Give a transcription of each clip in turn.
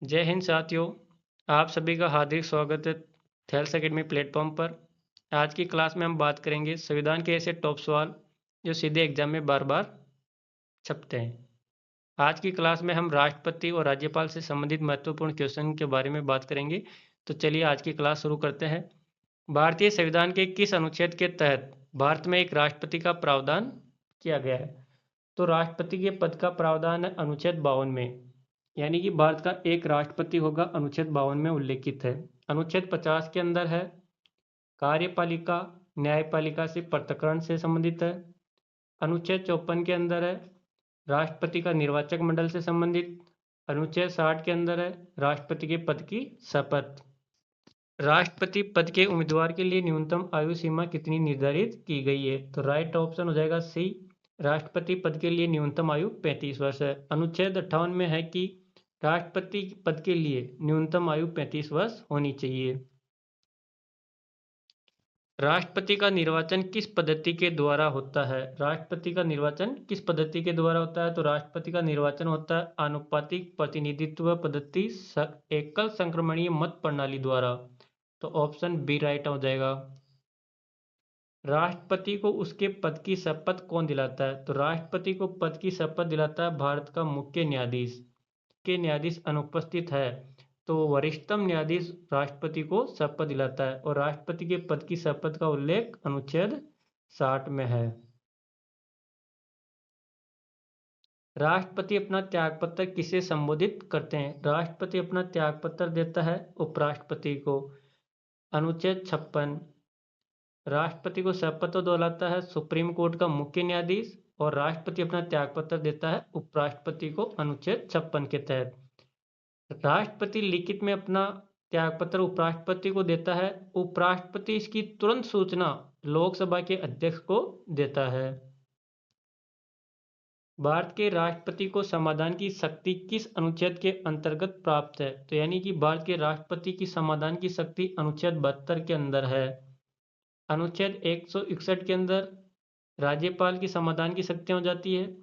जय हिंद साथियों। आप सभी का हार्दिक स्वागत है थेल्स एकेडमी प्लेटफॉर्म पर। आज की क्लास में हम बात करेंगे संविधान के ऐसे टॉप सवाल जो सीधे एग्जाम में बार बार छपते हैं। आज की क्लास में हम राष्ट्रपति और राज्यपाल से संबंधित महत्वपूर्ण क्वेश्चन के बारे में बात करेंगे। तो चलिए आज की क्लास शुरू करते हैं। भारतीय संविधान के किस अनुच्छेद के तहत भारत में एक राष्ट्रपति का प्रावधान किया गया है? तो राष्ट्रपति के पद का प्रावधान है अनुच्छेद 52 में, यानी कि भारत का एक राष्ट्रपति होगा, अनुच्छेद 52 में उल्लेखित है। अनुच्छेद 50 के अंदर है कार्यपालिका न्यायपालिका से पृथक्करण से संबंधित है। अनुच्छेद 54 के अंदर है राष्ट्रपति का निर्वाचक मंडल से संबंधित। अनुच्छेद 60 के अंदर है राष्ट्रपति के पद की शपथ। राष्ट्रपति पद के उम्मीदवार के लिए न्यूनतम आयु सीमा कितनी निर्धारित की गई है? तो राइट ऑप्शन हो जाएगा सी, राष्ट्रपति पद के लिए न्यूनतम आयु 35 वर्ष है। अनुच्छेद 58 में है कि राष्ट्रपति पद के लिए न्यूनतम आयु 35 वर्ष होनी चाहिए। राष्ट्रपति का निर्वाचन किस पद्धति के द्वारा होता है? राष्ट्रपति का निर्वाचन किस पद्धति के द्वारा होता है? तो राष्ट्रपति का निर्वाचन होता है आनुपातिक प्रतिनिधित्व पद्धति एकल संक्रमणीय मत प्रणाली द्वारा। तो ऑप्शन बी राइट हो जाएगा। राष्ट्रपति को उसके पद की शपथ कौन दिलाता है? तो राष्ट्रपति को पद की शपथ दिलाता है भारत का मुख्य न्यायाधीश। के न्यायाधीश अनुपस्थित है तो वरिष्ठतम न्यायाधीश राष्ट्रपति को शपथ दिलाता है, और राष्ट्रपति के पद की शपथ का उल्लेख अनुच्छेद 60 में है। राष्ट्रपति अपना त्यागपत्र किसे संबोधित करते हैं? राष्ट्रपति अपना त्यागपत्र देता है उपराष्ट्रपति को। अनुच्छेद 56। राष्ट्रपति को शपथ तो दिलाता है सुप्रीम कोर्ट का मुख्य न्यायाधीश, और राष्ट्रपति अपना त्यागपत्र देता है उपराष्ट्रपति को अनुच्छेद 56 के तहत। राष्ट्रपति लिखित में अपना त्यागपत्र उपराष्ट्रपति को देता है, उपराष्ट्रपति इसकी तुरंत सूचना लोकसभा के अध्यक्ष को देता है। भारत के राष्ट्रपति को समाधान की शक्ति किस अनुच्छेद के अंतर्गत प्राप्त है? तो यानी कि भारत के राष्ट्रपति की समाधान की शक्ति अनुच्छेद 72 के अंदर है। अनुच्छेद 161 के अंदर राज्यपाल की समाधान की शक्ति हो जाती है।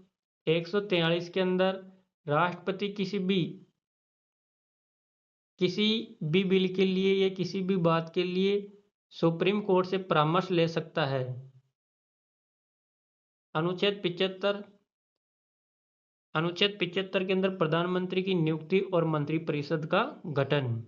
143 के अंदर राष्ट्रपति किसी भी बिल के लिए या किसी भी बात के लिए सुप्रीम कोर्ट से परामर्श ले सकता है। अनुच्छेद 75 के अंदर प्रधानमंत्री की नियुक्ति और मंत्रिपरिषद का गठन।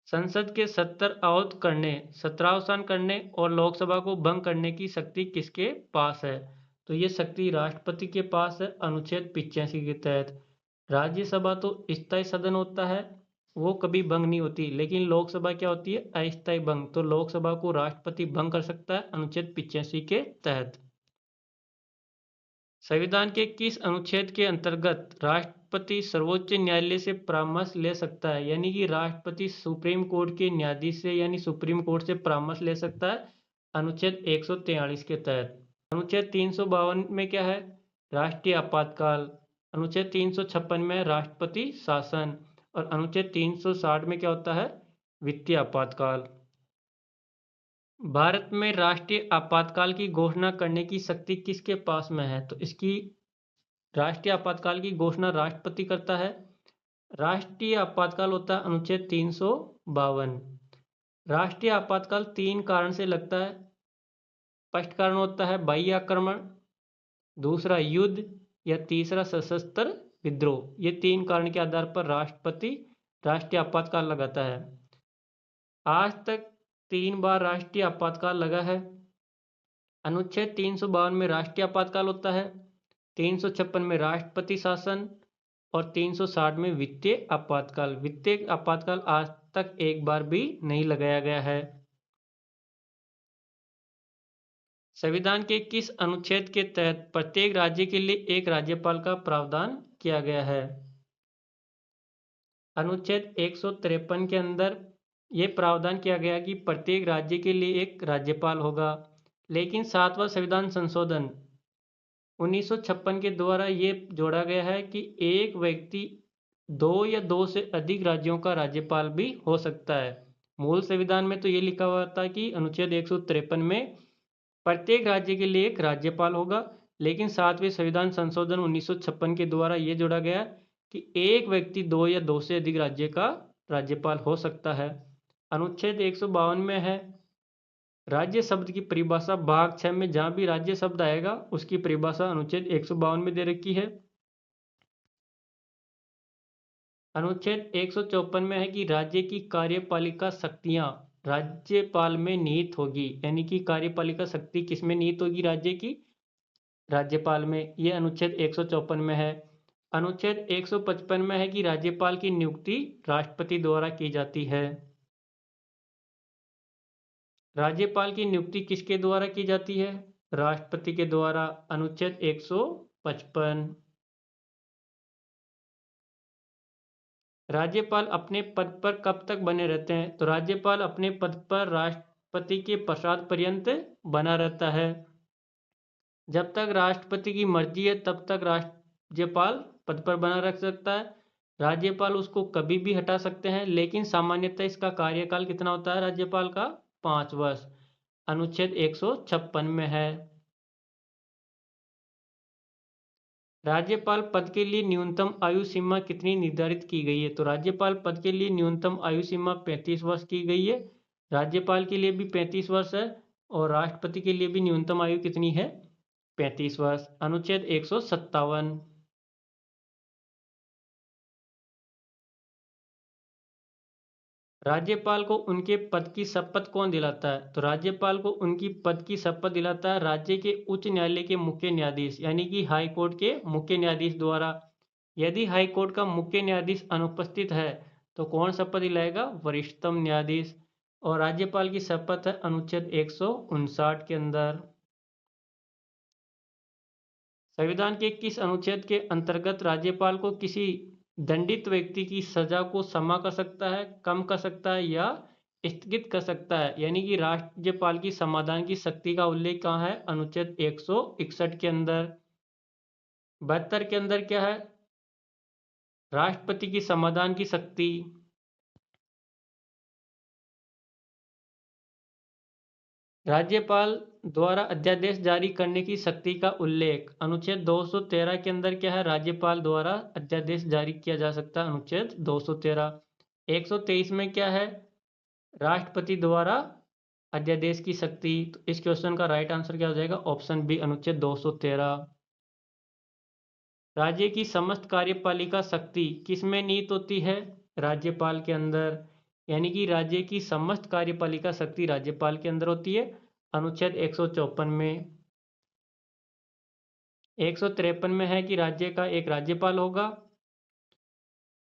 संसद के 70 अवसान करने और लोकसभा को भंग करने की शक्ति किसके पास है? तो ये शक्ति राष्ट्रपति के पास है अनुच्छेद 85 के तहत। राज्यसभा तो स्थायी सदन होता है, वो कभी भंग नहीं होती, लेकिन लोकसभा क्या होती है? अस्थायी भंग। तो लोकसभा को राष्ट्रपति भंग कर सकता है अनुच्छेद 85 के तहत। संविधान के किस अनुच्छेद के अंतर्गत राष्ट्रपति सर्वोच्च न्यायालय से परामर्श ले सकता है? यानी कि राष्ट्रपति सुप्रीम कोर्ट के न्यायाधीश से यानी सुप्रीम कोर्ट से परामर्श ले सकता है अनुच्छेद 143 के तहत। अनुच्छेद 352 में क्या है? राष्ट्रीय आपातकाल। अनुच्छेद 356 में राष्ट्रपति शासन, और अनुच्छेद 360 में क्या होता है? वित्तीय आपातकाल। भारत में राष्ट्रीय आपातकाल की घोषणा करने की शक्ति किसके पास में है? तो इसकी राष्ट्रीय आपातकाल की घोषणा राष्ट्रपति करता है। राष्ट्रीय आपातकाल होता है अनुच्छेद 352। राष्ट्रीय आपातकाल 3 कारण से लगता है। फर्स्ट कारण होता है बाह्य आक्रमण, दूसरा युद्ध, या तीसरा सशस्त्र विद्रोह। ये 3 कारण के आधार पर राष्ट्रपति राष्ट्रीय आपातकाल लगाता है। आज तक 3 बार राष्ट्रीय आपातकाल लगा है। अनुच्छेद 352 में राष्ट्रीय आपातकाल होता है, 356 में राष्ट्रपति शासन, और 360 में वित्तीय आपातकाल। वित्तीय आपातकाल आज तक एक बार भी नहीं लगाया गया है। संविधान के किस अनुच्छेद के तहत प्रत्येक राज्य के लिए एक राज्यपाल का प्रावधान किया गया है? अनुच्छेद 153 के अंदर ये प्रावधान किया गया कि प्रत्येक राज्य के लिए एक राज्यपाल होगा, लेकिन 7वां संविधान संशोधन 1956 के द्वारा ये जोड़ा गया है कि एक व्यक्ति 2 या 2 से अधिक राज्यों का राज्यपाल भी हो सकता है। मूल संविधान में तो ये लिखा हुआ था कि अनुच्छेद 153 में प्रत्येक राज्य के लिए एक राज्यपाल होगा, लेकिन 7वें संविधान संशोधन 1956 के द्वारा ये जोड़ा गया कि एक व्यक्ति 2 या 2 से अधिक राज्य का राज्यपाल हो सकता है। अनुच्छेद 152 में है राज्य शब्द की परिभाषा भाग 6 में जहां भी राज्य शब्द आएगा उसकी परिभाषा अनुच्छेद 152 में दे रखी है। अनुच्छेद 154 में है कि राज्य की कार्यपालिका शक्तियां राज्यपाल में निहित होगी, यानी कि कार्यपालिका शक्ति किसमें निहित होगी? राज्य की राज्यपाल में। यह अनुच्छेद 154 में है। अनुच्छेद 155 में है कि राज्यपाल की नियुक्ति राष्ट्रपति द्वारा की जाती है। राज्यपाल की नियुक्ति किसके द्वारा की जाती है? राष्ट्रपति के द्वारा। अनुच्छेद 155। राज्यपाल अपने पद पर कब तक बने रहते हैं? तो राज्यपाल अपने पद पर राष्ट्रपति के प्रसाद पर्यंत बना रहता है। जब तक राष्ट्रपति की मर्जी है तब तक राज्यपाल पद पर बना रख सकता है। राज्यपाल उसको कभी भी हटा सकते हैं, लेकिन सामान्यतः इसका कार्यकाल कितना होता है राज्यपाल का? 5 वर्ष। अनुच्छेद 156 में है। राज्यपाल पद के लिए न्यूनतम आयु सीमा कितनी निर्धारित की गई है? तो राज्यपाल पद के लिए न्यूनतम आयु सीमा 35 वर्ष की गई है। राज्यपाल के लिए भी 35 वर्ष है और राष्ट्रपति के लिए भी न्यूनतम आयु कितनी है? 35 वर्ष। अनुच्छेद 157। राज्यपाल को उनके पद की शपथ कौन दिलाता है? तो राज्यपाल को उनकी पद की शपथ दिलाता है राज्य के उच्च न्यायालय के मुख्य न्यायाधीश, यानी कि हाई कोर्ट के मुख्य न्यायाधीश द्वारा। यदि हाई कोर्ट का मुख्य न्यायाधीश अनुपस्थित है तो कौन शपथ दिलाएगा? वरिष्ठतम न्यायाधीश। और राज्यपाल की शपथ है अनुच्छेद 159 के अंदर। संविधान के किस अनुच्छेद के अंतर्गत राज्यपाल को किसी दंडित व्यक्ति की सजा को क्षमा कर सकता है, कम कर सकता है या स्थगित कर सकता है? यानी कि राज्यपाल की समाधान की शक्ति का उल्लेख कहाँ है? अनुच्छेद 161 के अंदर। 72 के अंदर क्या है? राष्ट्रपति की समाधान की शक्ति। राज्यपाल द्वारा अध्यादेश जारी करने की शक्ति का उल्लेख। अनुच्छेद 213 के अंदर क्या है? राज्यपाल द्वारा अध्यादेश जारी किया जा सकता है। अनुच्छेद 213। 123 में क्या है? राष्ट्रपति द्वारा अध्यादेश की शक्ति। तो इस क्वेश्चन का राइट आंसर क्या हो जाएगा? ऑप्शन बी, अनुच्छेद 213। राज्य की समस्त कार्यपालिका शक्ति किसमें निहित होती है? राज्यपाल के अंदर। यानी कि राज्य की समस्त कार्यपालिका शक्ति राज्यपाल के अंदर होती है। अनुच्छेद 154 में। 153 में है कि राज्य का एक राज्यपाल होगा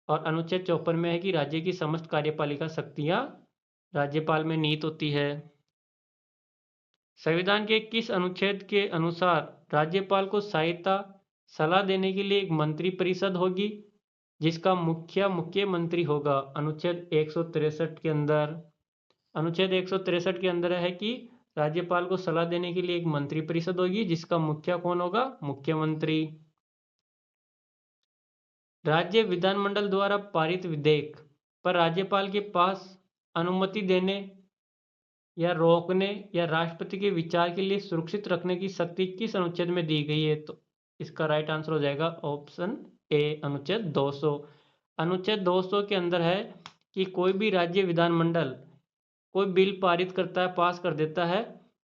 और अनुच्छेद 54 में है कि राज्य की समस्त कार्यपालिका शक्तियां राज्यपाल में निहित होती है। संविधान के किस अनुच्छेद के अनुसार राज्यपाल को सहायता सलाह देने के लिए एक मंत्री परिषद होगी जिसका मुखिया मुख्यमंत्री होगा? अनुच्छेद 163 के अंदर। अनुच्छेद 163 के अंदर है कि राज्यपाल को सलाह देने के लिए एक मंत्री परिषद होगी जिसका मुखिया कौन होगा? मुख्यमंत्री। राज्य विधानमंडल द्वारा पारित विधेयक पर राज्यपाल के पास अनुमति देने या रोकने या राष्ट्रपति के विचार के लिए सुरक्षित रखने की शक्ति किस अनुच्छेद में दी गई है? तो इसका राइट आंसर हो जाएगा ऑप्शन ए, अनुच्छेद 200। अनुच्छेद 200 के अंदर है कि कोई भी राज्य विधानमंडल कोई बिल पारित करता है, पास कर देता है,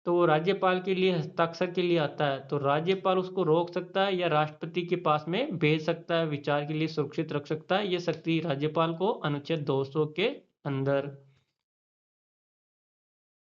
तो वो राज्यपाल के लिए हस्ताक्षर के लिए आता है, तो राज्यपाल उसको रोक सकता है या राष्ट्रपति के पास में भेज सकता है, विचार के लिए सुरक्षित रख सकता है। ये शक्ति राज्यपाल को अनुच्छेद 200 के अंदर।